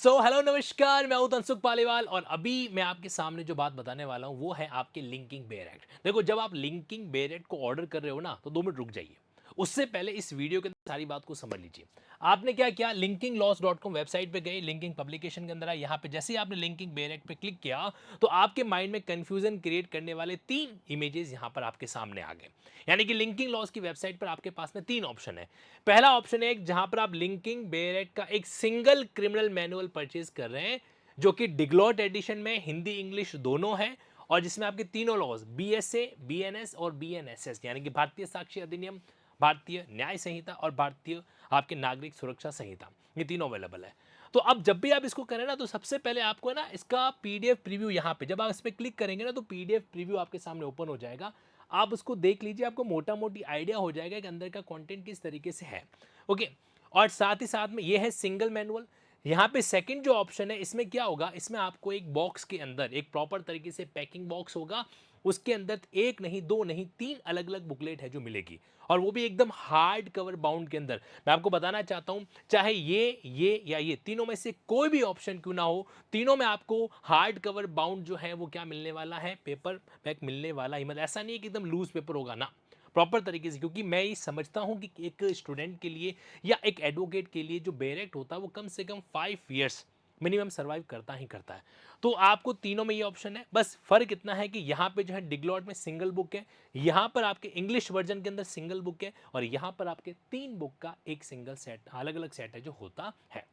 Hello नमस्कार, मैं हूं तनसुख पालीवाल और अभी मैं आपके सामने जो बात बताने वाला हूं वो है आपके लिंकिंग बेरेक्ट। देखो, जब आप लिंकिंग बेरेक्ट को ऑर्डर कर रहे हो ना तो 2 मिनट रुक जाइए। उससे पहले इस वीडियो के अंदर सारी बात को समझ लीजिए। आपने क्या किया, linkinglaws.com वेबसाइट पे गए, लिंकिंग पब्लिकेशन के अंदर आए। यहाँ पे जैसे ही आपने लिंकिंग बेरेक्ट पे क्लिक किया तो आपके माइंड में कंफ्यूजन क्रिएट करने वाले 3 इमेजेस यहाँ पर आपके सामने आ गए। यानी कि लिंकिंग लॉज की वेबसाइट पर आपके पास में 3 ऑप्शन है। पहला ऑप्शन है जहां पर आप लिंकिंग बेरेट का एक सिंगल क्रिमिनल मैनुअल परचेज कर रहे हैं, जो कि डिग्लॉट एडिशन में हिंदी इंग्लिश दोनों है, और जिसमें आपके तीनों लॉज बीएसए, बीएनएस और बीएनएसएस यानी कि भारतीय साक्ष्य अधिनियम, भारतीय न्याय संहिता और भारतीय आपके नागरिक सुरक्षा संहिता, ये तीनों अवेलेबल है। तो अब जब भी आप इसको करें ना तो सबसे पहले आपको ना इसका पीडीएफ प्रीव्यू, यहाँ पे जब आप इस पर क्लिक करेंगे ना तो पीडीएफ प्रीव्यू आपके सामने ओपन हो जाएगा। आप उसको देख लीजिए, आपको मोटा मोटी आइडिया हो जाएगा कि अंदर का कंटेंट किस तरीके से है। ओके, और साथ ही साथ में ये है सिंगल मैनुअल। यहाँ पे सेकंड जो ऑप्शन है इसमें क्या होगा, इसमें आपको एक बॉक्स के अंदर एक प्रॉपर तरीके से पैकिंग बॉक्स होगा। उसके अंदर एक नहीं, दो नहीं, 3 अलग अलग बुकलेट है जो मिलेगी, और वो भी एकदम हार्ड कवर बाउंड के अंदर। मैं आपको बताना चाहता हूँ, चाहे ये या ये तीनों में से कोई भी ऑप्शन क्यों ना हो, तीनों में आपको हार्ड कवर बाउंड जो है वो क्या मिलने वाला है, पेपर पैक मिलने वाला ही। मतलब ऐसा नहीं है कि एकदम लूज पेपर होगा ना, प्रॉपर तरीके से। क्योंकि मैं ये समझता हूँ कि एक स्टूडेंट के लिए या एक एडवोकेट के लिए जो बेरेक्ट होता है वो कम से कम 5 ईयर्स मिनिमम सर्वाइव करता ही करता है। तो आपको तीनों में ये ऑप्शन है। बस फर्क इतना है कि यहाँ पे जो है डिग्लॉट में सिंगल बुक है, यहाँ पर आपके इंग्लिश वर्जन के अंदर सिंगल बुक है, और यहाँ पर आपके 3 बुक का एक सिंगल सेट, अलग अलग सेट है जो होता है।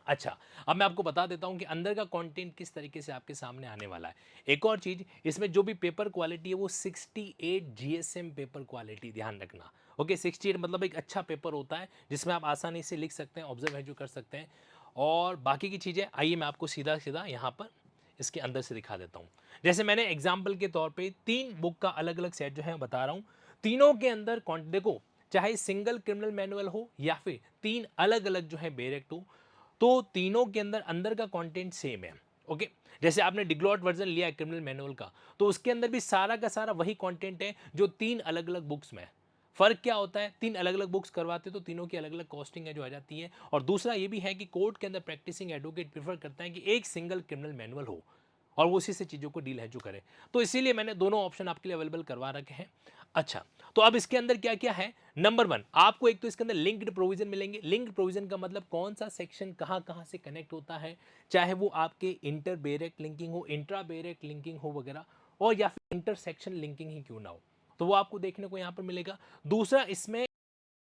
अच्छा, अब मैं आपको बता देता हूँ कि अंदर का कंटेंट किस तरीके से आपके सामने आने वाला है। एक और चीज़, इसमें जो भी पेपर क्वालिटी है वो 68 जीएसएम पेपर क्वालिटी, ध्यान रखना। ओके, 68 मतलब एक अच्छा पेपर होता है जिसमें आप आसानी से लिख सकते हैं, ऑब्जर्व है जो कर सकते हैं। और बाकी की चीज़ें आइए मैं आपको सीधा सीधा यहाँ पर इसके अंदर से दिखा देता हूँ। जैसे मैंने एग्जाम्पल के तौर पर 3 बुक का अलग अलग सेट जो है बता रहा हूँ। तीनों के अंदर देखो, चाहे सिंगल क्रिमिनल मैनुअल हो या फिर 3 अलग अलग जो है बेरेक्ट हो, तो तीनों के अंदर अंदर का कंटेंट सेम है। ओके, जैसे आपने डिग्लॉट वर्जन लिया है क्रिमिनल मैनुअल का, तो उसके अंदर भी सारा का सारा वही कंटेंट है जो 3 अलग अलग बुक्स में है। फर्क क्या होता है, 3 अलग अलग बुक्स करवाते तो तीनों की अलग अलग कॉस्टिंग है जो आ जाती है। और दूसरा ये भी है कि कोर्ट के अंदर प्रैक्टिसिंग एडवोकेट प्रेफर करता है कि एक सिंगल क्रिमिनल मैनुअल हो और वो उसी से चीज़ों को डील है जो करे। तो इसीलिए मैंने दोनों ऑप्शन आपके लिए अवेलेबल करवा रखे हैं। अच्छा, तो अब इसके अंदर क्या क्या है। नंबर 1, आपको एक तो इसके अंदर लिंक्ड प्रोविजन मिलेंगे। लिंक्ड प्रोविजन का मतलब कौन सा सेक्शन कहाँ कहाँ से कनेक्ट होता है, चाहे वो आपके इंटर बेरेक्ट लिंकिंग हो, इंट्रा बेरेक्ट लिंकिंग हो वगैरह, और या फिर इंटरसेक्शन लिंकिंग ही क्यों ना हो, तो वो आपको देखने को यहाँ पर मिलेगा। दूसरा, इसमें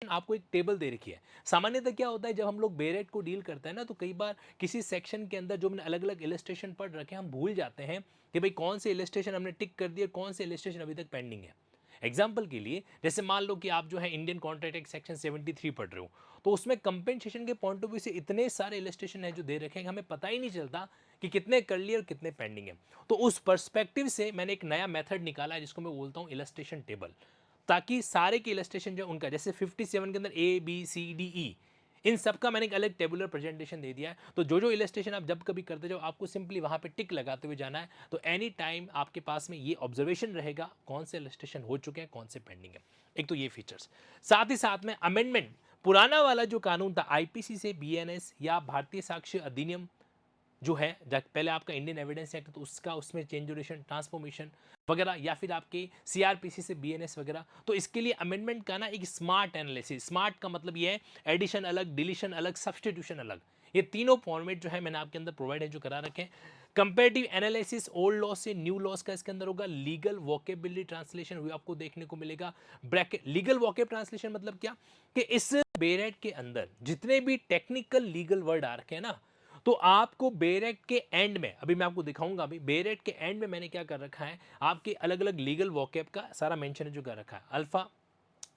आपको एक टेबल दे रखी है। सामान्यतः क्या होता है, जब हम लोग बेरेट को डील करते हैं ना तो कई बार किसी सेक्शन के अंदर जो हमने अलग अलग इलस्ट्रेशन पढ़ रखे हैं हम भूल जाते हैं कि भाई कौन से इलस्ट्रेशन हमने टिक कर दिया, कौन से इलस्ट्रेशन अभी तक पेंडिंग है। एग्जाम्पल के लिए, जैसे मान लो कि आप जो है इंडियन कॉन्ट्रैक्ट एक्ट सेक्शन 73 पढ़ रहे हो, तो उसमें कंपेंसेशन के पॉइंट ऑफ व्यू से इतने सारे इलस्ट्रेशन है जो दे रखे हैं हमें पता ही नहीं चलता कि कितने कर लिए और कितने पेंडिंग है। तो उस पर्सपेक्टिव से मैंने एक नया मेथड निकाला है जिसको मैं बोलता हूँ इलस्ट्रेशन टेबल, ताकि सारे के इलस्ट्रेशन जो उनका, जैसे 57 के अंदर A B C D E, इन सब का मैंने एक अलग टेबुलर प्रेजेंटेशन दे दिया है। तो जो जो इलस्ट्रेशन आप जब कभी करते जाओ आपको सिंपली वहाँ पे टिक लगाते हुए जाना है, तो एनी टाइम आपके पास में ये ऑब्जर्वेशन रहेगा कौन से इलस्ट्रेशन हो चुके हैं, कौन से पेंडिंग है। एक तो ये फीचर्स, साथ ही साथ में अमेंडमेंट, पुराना वाला जो कानून था आईपीसी से बीएनएस या भारतीय साक्ष्य अधिनियम जो है, पहले आपका इंडियन एविडेंस एक्ट तो उसका, उसमें चेंज ड्यूरेशन ट्रांसफॉर्मेशन वगैरह, या फिर आपके सीआरपीसी से बीएनएस वगैरह, तो इसके लिए अमेंडमेंट का ना एक स्मार्ट एनालिसिस, स्मार्ट का मतलब ये है एडिशन अलग, डिलीशन अलग, सब्सटीट्यूशन अलग, ये तीनों फॉर्मेट जो है मैंने आपके अंदर प्रोवाइड है जो करा रखे हैं। कंपेरेटिव एनालिसिस ओल्ड लॉ से न्यू लॉस का इसके अंदर होगा। लीगल वोकेबुलरी ट्रांसलेशन भी आपको देखने को मिलेगा। ब्रैकेट लीगल वोकेब ट्रांसलेशन मतलब क्या, कि इस बेरेट के अंदर जितने भी टेक्निकल लीगल वर्ड आ रखे हैं ना, तो आपको बेरेट के एंड में, अभी मैं आपको दिखाऊंगा, अभी बेरेट के एंड में मैंने क्या कर रखा है, आपके अलग अलग लीगल वोकैब का सारा मेंशन है जो कर रखा है अल्फा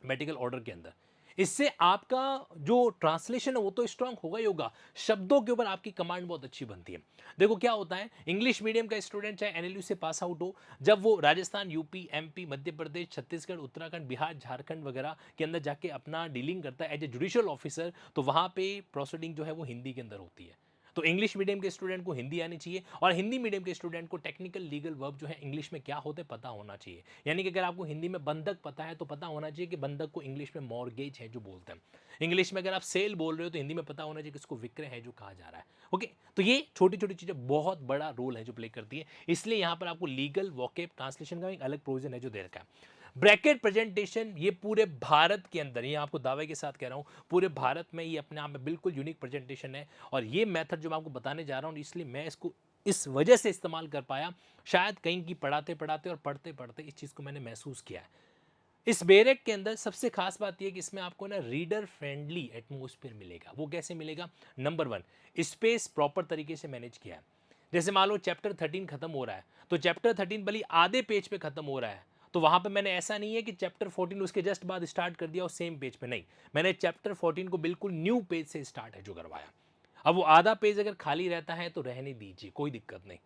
मेडिकल ऑर्डर के अंदर। इससे आपका जो ट्रांसलेशन है वो तो स्ट्रांग होगा ही होगा, शब्दों के ऊपर आपकी कमांड बहुत अच्छी बनती है। देखो क्या होता है, इंग्लिश मीडियम का स्टूडेंट चाहे एनएलयू से पास आउट हो, जब वो राजस्थान, यूपी, एमपी, मध्य प्रदेश, छत्तीसगढ़, उत्तराखंड, बिहार, झारखंड वगैरह के अंदर जाके अपना डीलिंग करता है एज ए जुडिशियल ऑफिसर, तो वहां पे प्रोसीडिंग जो है वो हिंदी के अंदर होती है। तो इंग्लिश मीडियम के स्टूडेंट को हिंदी आनी चाहिए और हिंदी मीडियम के स्टूडेंट को टेक्निकल लीगल वर्ब जो है इंग्लिश में क्या होते पता होना चाहिए। यानी कि अगर आपको हिंदी में बंधक पता है तो पता होना चाहिए कि बंधक को इंग्लिश में मॉर्गेज है जो बोलते हैं। इंग्लिश में अगर आप सेल बोल रहे हो तो हिंदी में पता होना चाहिए कि इसको विक्रय है जो कहा जा रहा है। ओके, तो ये छोटी छोटी चीज़ें बहुत बड़ा रोल है जो प्ले करती है, इसलिए यहाँ पर आपको लीगल वोकेब ट्रांसलेशन का एक अलग प्रोविजन है जो दे रखा है। ब्रैकेट प्रेजेंटेशन ये पूरे भारत के अंदर, ये आपको दावे के साथ कह रहा हूँ, पूरे भारत में ये अपने आप में बिल्कुल यूनिक प्रेजेंटेशन है। और ये मेथड जो मैं आपको बताने जा रहा हूँ इसलिए मैं इसको इस वजह से इस्तेमाल कर पाया, शायद कहीं की पढ़ाते पढ़ाते और पढ़ते पढ़ते इस चीज़ को मैंने महसूस किया है। इस बेरेक के अंदर सबसे खास बात यह कि इसमें आपको ना रीडर फ्रेंडली एटमोस्फेयर मिलेगा। वो कैसे मिलेगा? नंबर 1, स्पेस प्रॉपर तरीके से मैनेज किया है। जैसे मान लो चैप्टर 13 खत्म हो रहा है तो चैप्टर 13 भले आधे पेज पे खत्म हो रहा है तो वहां पे मैंने ऐसा नहीं है कि चैप्टर 14 उसके जस्ट बाद स्टार्ट कर दिया और सेम पेज पे, नहीं, मैंने चैप्टर 14 को बिल्कुल न्यू पेज से स्टार्ट है जो करवाया। अब वो आधा पेज अगर खाली रहता है तो रहने दीजिए, कोई दिक्कत नहीं।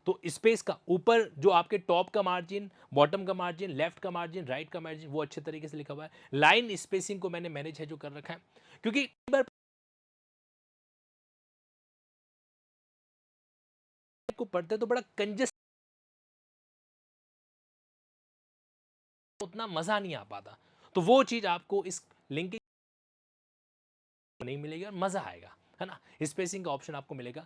तो स्पेस का ऊपर जो आपके टॉप का मार्जिन, बॉटम का मार्जिन, लेफ्ट का मार्जिन, राइट का मार्जिन, वो अच्छे तरीके से लिखा हुआ है। लाइन स्पेसिंग को मैंने मैनेज है जो कर रखा है, क्योंकि कई बार को पढ़ते तो बड़ा कंजस्ट, उतना मजा नहीं आ पाता। तो वो चीज आपको इस लिंकिंग नहीं मिलेगी और मजा आएगा, है ना। स्पेसिंग का ऑप्शन आपको मिलेगा।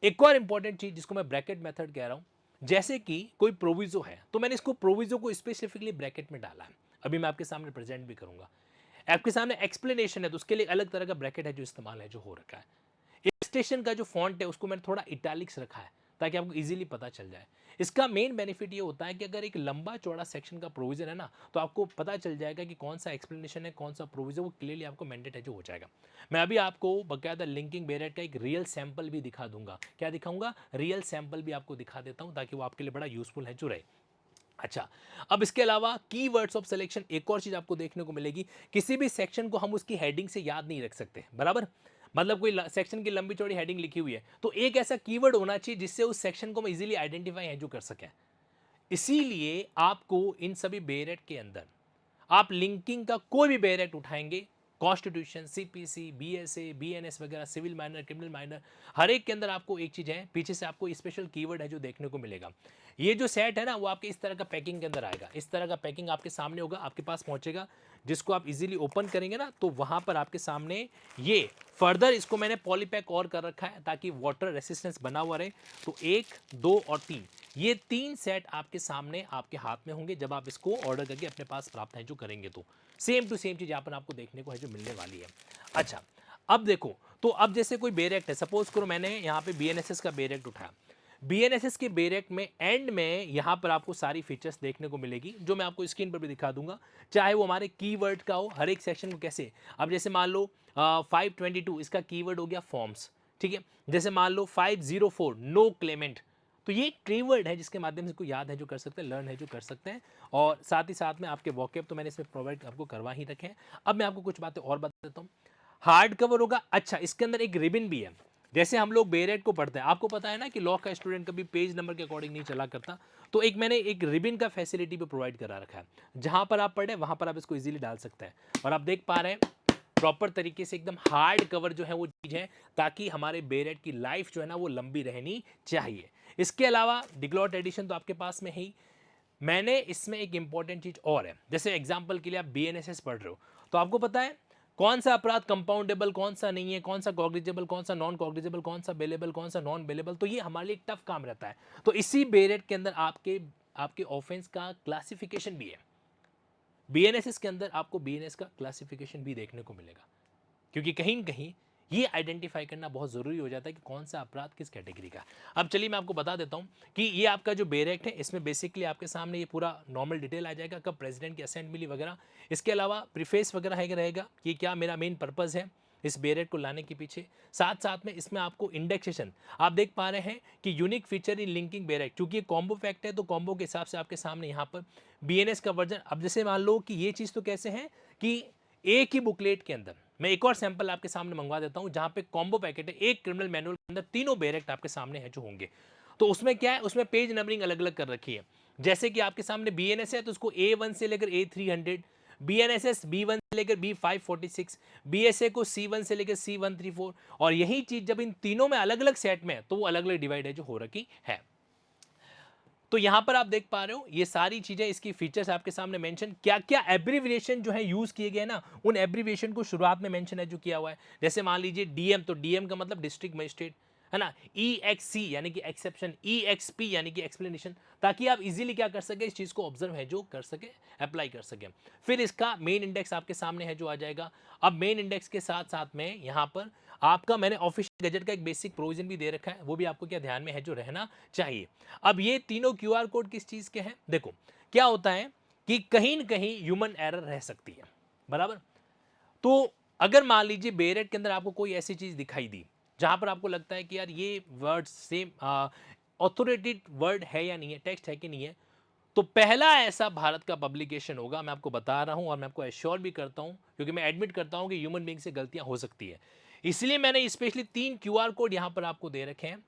एक और इंपॉर्टेंट चीज जिसको मैं ब्रैकेट मेथड कह रहा हूं, जैसे कि कोई प्रोविजो है तो मैंने इसको प्रोविजो को स्पेसिफिकली ब्रैकेट में डाला है। अभी मैं आपके सामने प्रेजेंट भी करूंगा। आपके सामने एक्सप्लेनेशन है तो उसके लिए अलग तरह का ब्रैकेट है जो इस्तेमाल है जो हो रखा है। स्टेशन का जो फॉन्ट है उसको मैंने थोड़ा इटैलिक्स रखा है ताकि आपको इजीली पता चल जाए। इसका मेन बेनिफिट ये होता है कि अगर एक लंबा चौड़ा सेक्शन का प्रोविजन है ना तो आपको पता चल जाएगा कि कौन सा एक्सप्लेनेशन है, कौन सा प्रोविजन, वो क्लियरली आपको मैंडेट है जो हो जाएगा। मैं अभी आपको बकायदा लिंकिंग बेरेट का एक रियल सैंपल भी दिखा दूंगा। क्या दिखाऊंगा? रियल सैंपल भी आपको दिखा देता हूं ताकि वो आपके लिए बड़ा यूजफुल है जो रहे। अच्छा, अब इसके अलावा कीवर्ड्स ऑफ सिलेक्शन एक और चीज आपको देखने को मिलेगी। किसी भी सेक्शन को हम उसकी हेडिंग से याद नहीं रख सकते, बराबर। मतलब कोई सेक्शन की लंबी चौड़ी हेडिंग लिखी हुई है तो एक ऐसा कीवर्ड होना चाहिए जिससे उस सेक्शन को हम इजीली आइडेंटिफाई है जो कर सकें। इसीलिए आपको इन सभी बेरेट के अंदर आप लिंकिंग का कोई भी बेरेट उठाएंगे, कॉन्स्टिट्यूशन, सीपीसी, बीएसए, बीएनएस वगैरह, सिविल माइनर, क्रिमिनल माइनर, हर एक के अंदर आपको एक चीज है, पीछे से आपको स्पेशल कीवर्ड है जो देखने को मिलेगा। ये जो सेट है ना वो आपके इस तरह का पैकिंग के अंदर आएगा। इस तरह का पैकिंग आपके सामने होगा, आपके पास पहुंचेगा, जिसको आप इजीली ओपन करेंगे ना तो वहां पर आपके सामने ये फर्दर इसको मैंने पॉलीपैक और कर रखा है ताकि वाटर रेसिस्टेंस बना हुआ रहे। तो 1, 2 और 3, ये 3 सेट आपके सामने आपके हाथ में होंगे जब आप इसको ऑर्डर करके अपने पास प्राप्त है जो करेंगे। तो सेम टू सेम चीज यहाँ पर आपको देखने को है जो मिलने वाली है। अच्छा, अब देखो, तो अब जैसे कोई बेरेक्ट है, सपोज करो मैंने यहाँ पे बीएनएसएस का बेरेक्ट उठाया। बीएनएसएस के बेरेक्ट में एंड में यहाँ पर आपको सारी फीचर्स देखने को मिलेगी जो मैं आपको स्क्रीन पर भी दिखा दूंगा, चाहे वो हमारे कीवर्ड का हो। हर एक सेक्शन को कैसे, अब जैसे मान लो 522 इसका कीवर्ड हो गया फॉर्म्स, ठीक है। जैसे मान लो 504 नो क्लेमेंट, तो ये कीवर्ड है जिसके माध्यम से कोई याद है जो कर सकते हैं, लर्न है जो कर सकते हैं। और साथ ही साथ में आपके वोकैब तो मैंने इसमें प्रोवाइड आपको करवा ही रखे हैं। अब मैं आपको कुछ बातें और बता देता हूँ। हार्ड कवर होगा। अच्छा, इसके अंदर एक रिबन भी है। जैसे हम लोग बेरेट को पढ़ते हैं, आपको पता है ना कि लॉ का स्टूडेंट कभी पेज नंबर के अकॉर्डिंग नहीं चला करता, तो एक मैंने एक रिबन का फैसिलिटी भी प्रोवाइड करा रखा है। जहां पर आप पढ़े वहां पर आप इसको इजीली डाल सकते हैं। और आप देख पा रहे हैं प्रॉपर तरीके से एकदम हार्ड कवर जो है वो चीज है ताकि हमारे बेरेट की लाइफ जो है ना वो लंबी रहनी चाहिए। इसके अलावा डिग्लॉट एडिशन तो आपके पास में ही, मैंने इसमें एक इंपॉर्टेंट चीज और है। जैसे एग्जांपल के लिए आप बीएनएसएस पढ़ रहे हो तो आपको पता है कौन सा अपराध कंपाउंडेबल, कौन सा नहीं है, कौन सा कॉग्निजेबल, कौन सा नॉन कॉग्निजेबल, कौन सा बेलेबल, कौन सा नॉन बेलेबल। तो ये हमारे लिए टफ काम रहता है। तो इसी बेरेट के अंदर आपके आपके ऑफेंस का क्लासिफिकेशन भी है। बीएनएसएस के अंदर आपको बीएनएस का क्लासिफिकेशन भी देखने को मिलेगा, क्योंकि कहीं न कहीं ये आइडेंटिफाई करना बहुत ज़रूरी हो जाता है कि कौन सा अपराध किस कैटेगरी का। अब चलिए मैं आपको बता देता हूँ कि ये आपका जो बेरेक्ट है इसमें बेसिकली आपके सामने ये पूरा नॉर्मल डिटेल आ जाएगा, कब प्रेसिडेंट की असेंट मिली वगैरह। इसके अलावा प्रीफेस वगैरह है रहेगा कि क्या मेरा मेन पर्पज़ है इस बेरेट को लाने के पीछे। साथ साथ में इसमें आपको इंडेक्सेशन आप देख पा रहे हैं कि यूनिक फीचर इन लिंकिंग बेरेट, क्योंकि ये कॉम्बो फैक्ट है तो कॉम्बो के हिसाब से आपके सामने यहाँ पर बीएनएस का वर्जन। अब जैसे मान लो कि ये चीज़ तो कैसे है कि एक ही बुकलेट के अंदर, मैं एक और सैंपल आपके सामने मंगवा देता हूं जहां पे कॉम्बो पैकेट है, एक क्रिमिनल मैनुअल के अंदर तीनों बेरेक्ट आपके सामने है जो होंगे। तो उसमें क्या है, उसमें पेज नंबरिंग अलग अलग कर रखी है। जैसे कि आपके सामने बीएनएस है तो उसको A1 से लेकर A300, BNSS B1 से लेकर B546, BSA को C1 से लेकर C134, और यही चीज जब इन तीनों में अलग अलग सेट में है तो वो अलग अलग डिवाइड है जो हो रखी है। तो यहां पर आप देख पा रहे हो ये सारी चीजें, इसकी फीचर्स आपके सामने मेंशन, क्या क्या एब्रिविएशन जो है यूज किए गए ना, उन एब्रिविएशन को शुरुआत में मेंशन है जो किया हुआ है। जैसे मान लीजिए डीएम, तो डीएम का मतलब डिस्ट्रिक्ट मजिस्ट्रेट है ना, EXC यानी कि एक्सेप्शन, EXP यानी कि एक्सप्लेनेशन, ताकि आप इजीली क्या कर सके, इस चीज को ऑब्जर्व है जो कर सके, अप्लाई कर सके। फिर इसका मेन इंडेक्स आपके सामने है जो आ जाएगा। अब मेन इंडेक्स के साथ साथ में यहां पर आपका मैंने ऑफिशियल गजट का एक बेसिक प्रोविजन भी दे रखा है, वो भी आपको क्या ध्यान में है जो रहना चाहिए। अब ये तीनों क्यूआर कोड किस चीज के हैं, देखो क्या होता है कि कहीं न कहीं ह्यूमन एरर रह सकती है, बराबर। तो अगर मान लीजिए बेरेट के अंदर आपको कोई ऐसी चीज दिखाई दी जहां पर आपको लगता है कि यार ये वर्ड सेम ऑथोरेटेड वर्ड है या नहीं है, टेक्स्ट है कि नहीं है, तो पहला ऐसा भारत का पब्लिकेशन होगा, मैं आपको बता रहा हूं और मैं आपको एश्योर भी करता हूं, क्योंकि मैं एडमिट करता हूं कि ह्यूमन बीइंग से गलतियां हो सकती है। इसलिए मैंने स्पेशली 3 क्यूआर कोड यहां पर आपको दे रखे हैं,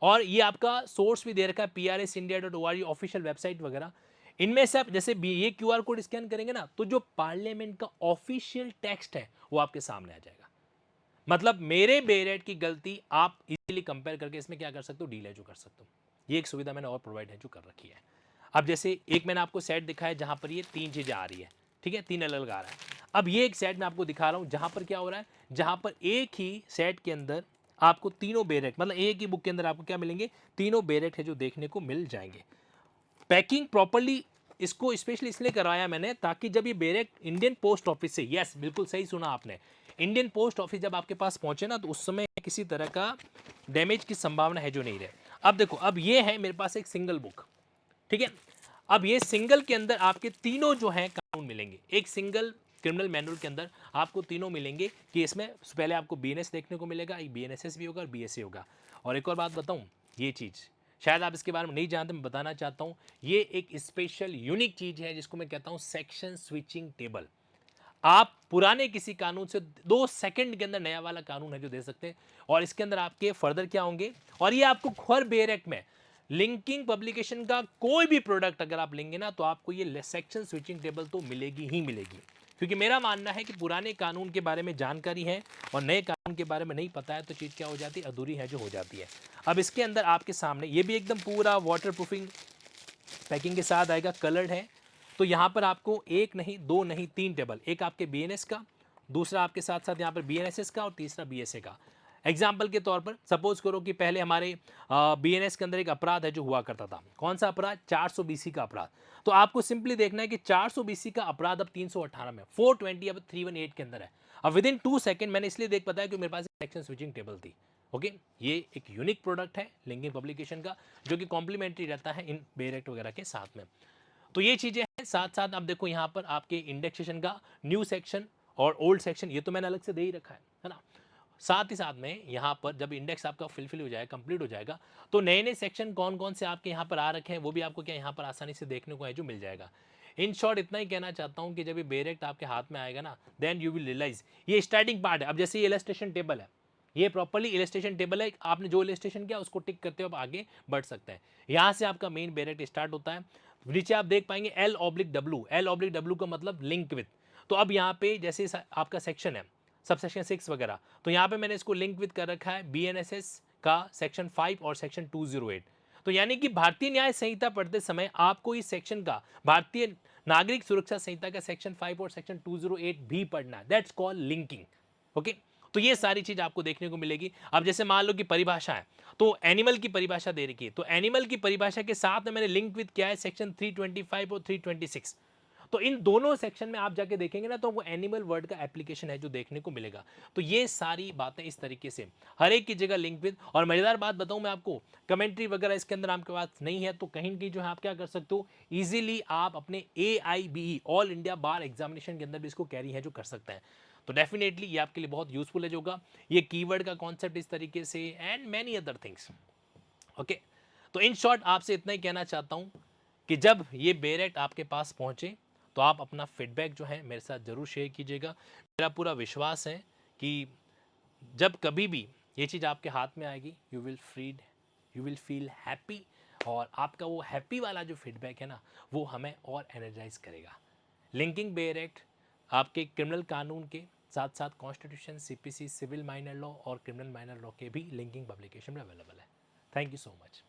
और ये आपका सोर्स भी दे रखा है PRSindia.org ऑफिशियल वेबसाइट वगैरह। इनमें से आप जैसे ये क्यूआर कोड स्कैन करेंगे ना, तो जो पार्लियामेंट का ऑफिशियल टेक्स्ट है वो आपके सामने आ जाएगा। मतलब मेरे बेरेट की गलती आप इजीली कंपेयर करके इसमें क्या कर सकते हो, डीलेजो कर सकते हो। ये एक सुविधा मैंने और प्रोवाइड है जो कर रखी है। अब जैसे एक मैंने आपको सेट दिखाया जहां पर ये 3 चीजें आ रही है, ठीक है, 3 अलग अलग आ रहा है। अब ये एक सेट मैं आपको दिखा रहा हूं जहां पर क्या हो रहा है, जहां पर एक ही सेट के अंदर आपको तीनों बेरेट, मतलब एक ही बुक के अंदर आपको क्या मिलेंगे, तीनों बेरेट है जो देखने को मिल जाएंगे। पैकिंग प्रॉपर्ली इसको स्पेशली इसलिए करवाया मैंने ताकि जब ये बेरेट इंडियन पोस्ट ऑफिस से, यस बिल्कुल सही सुना आपने, इंडियन पोस्ट ऑफिस जब आपके पास पहुंचे ना, तो उस समय किसी तरह का डैमेज की संभावना है जो नहीं रहे। अब देखो, अब ये है मेरे पास एक सिंगल बुक, ठीक है। अब ये सिंगल के अंदर आपके तीनों जो हैं कानून मिलेंगे, एक सिंगल क्रिमिनल मैनुअल के अंदर आपको तीनों मिलेंगे कि इसमें पहले आपको BNS देखने को मिलेगा, एक BNSS भी होगा और BSA होगा। और एक और बात बताऊं, ये चीज़ शायद आप इसके बारे में नहीं जानते, मैं बताना चाहता हूं, ये एक स्पेशल यूनिक चीज़ है जिसको मैं कहता हूं सेक्शन स्विचिंग टेबल। आप पुराने किसी कानून से 2 सेकंड के अंदर नया वाला कानून है जो दे सकते हैं, और इसके अंदर आपके फर्दर क्या होंगे, और ये आपको हर बेरेट में लिंकिंग पब्लिकेशन का कोई भी प्रोडक्ट अगर आप लेंगे ना, तो आपको ये सेक्शन स्विचिंग टेबल तो मिलेगी ही मिलेगी। क्योंकि मेरा मानना है कि पुराने कानून के बारे में जानकारी है और नए कानून के बारे में नहीं पता है, तो चीज़ क्या हो जाती है, अधूरी है जो हो जाती है। अब इसके अंदर आपके सामने ये भी एकदम पूरा वाटर प्रूफिंग पैकिंग के साथ आएगा, कलर्ड है। तो यहाँ पर आपको एक नहीं, दो नहीं, 3 टेबल, एक आपके BNS का, दूसरा आपके साथ साथ यहाँ पर BNSS का, और तीसरा BSA का। एग्जाम्पल के तौर पर सपोज करो कि पहले हमारे BNS के अंदर एक अपराध है जो हुआ करता था, कौन सा अपराध, 400 BC का अपराध। तो आपको सिंपली देखना है कि 400 BC का अपराध अब 318 में, 420 अब 318 के अंदर है। अब विद इन 2 सेकंड मैंने इसलिए देख पाता है कि मेरे पास सेक्शन स्विचिंग टेबल थी। ओके, ये एक यूनिक प्रोडक्ट है लिंकिंग पब्लिकेशन का, जो कि कॉम्प्लीमेंट्री रहता है इन बेरेक्ट वगैरह के साथ में। तो ये चीजें हैं। साथ साथ आप देखो यहाँ पर आपके इंडेक्सेशन का न्यू सेक्शन और ओल्ड सेक्शन, ये तो मैंने अलग से दे ही रखा है ना। साथ ही साथ में यहाँ पर जब इंडेक्स आपका फिलफिल हो जाएगा, कंप्लीट हो जाएगा, तो नए नए सेक्शन कौन कौन से आपके यहाँ पर आ रखे हैं वो भी आपको क्या यहाँ पर आसानी से देखने को है जो मिल जाएगा। इन शॉर्ट इतना ही कहना चाहता हूँ कि जब ये बेरेक्ट आपके हाथ में आएगा ना, देन यू विल रियलाइज ये स्टार्टिंग पार्ट है। अब जैसे ये इलस्ट्रेशन टेबल है, ये प्रॉपर्ली इलस्ट्रेशन टेबल है, आपने जो इलस्ट्रेशन किया उसको टिक करते हो आप आगे बढ़ सकते हैं। यहाँ से आपका मेन बेरेक्ट स्टार्ट होता है। नीचे आप देख पाएंगे L/W, L/W का मतलब लिंक विद। तो अब यहाँ पे जैसे आपका सेक्शन है सब सेक्शन 6 वगैरह, तो यहाँ पे मैंने इसको लिंक विद कर रखा है BNSS का सेक्शन 5 और सेक्शन 208। तो यानी कि भारतीय न्याय संहिता पढ़ते समय आपको इस सेक्शन का, भारतीय नागरिक सुरक्षा संहिता का सेक्शन 5 और सेक्शन 208 भी पढ़ना है, दैट्स कॉल्ड लिंकिंग। ओके, तो ये सारी चीज आपको देखने को मिलेगी। अब जैसे मान लो कि परिभाषा है, तो एनिमल की परिभाषा दे रखी है, तो एनिमल की परिभाषा के साथ में मैंने लिंक विद किया है सेक्शन 325 और 326। तो इन दोनों सेक्शन में आप जाके देखेंगे ना, तो वो एनिमल वर्ड का एप्लीकेशन है जो देखने को मिलेगा। तो ये सारी बातें इस तरीके से हर एक की जगह लिंक विद। और मजेदार बात बताऊं मैं आपको, कमेंट्री वगैरह इसके अंदर आपके पास नहीं है, तो कहीं की जो है आप क्या कर सकते हो, इजीली आप अपने AIBE ऑल इंडिया बार एग्जामिनेशन के अंदर भी इसको कैरी है जो कर सकते हैं। तो डेफिनेटली ये आपके लिए बहुत यूजफुल है होगा, ये कीवर्ड का कॉन्सेप्ट इस तरीके से, and many other things. Okay, तो इन शॉर्ट आपसे इतना ही कहना चाहता हूं कि जब ये बेरेक्ट आपके पास पहुंचे तो आप अपना फीडबैक जो है मेरे साथ ज़रूर शेयर कीजिएगा। मेरा पूरा विश्वास है कि जब कभी भी ये चीज़ आपके हाथ में आएगी, यू विल फील हैप्पी, और आपका वो हैप्पी वाला जो फीडबैक है ना, वो हमें और एनर्जाइज करेगा। लिंकिंग बेरेक्ट आपके क्रिमिनल कानून के साथ साथ constitution, CPC, civil minor law और क्रिमिनल माइनर लॉ के भी लिंकिंग पब्लिकेशन में अवेलेबल है। Thank you so much.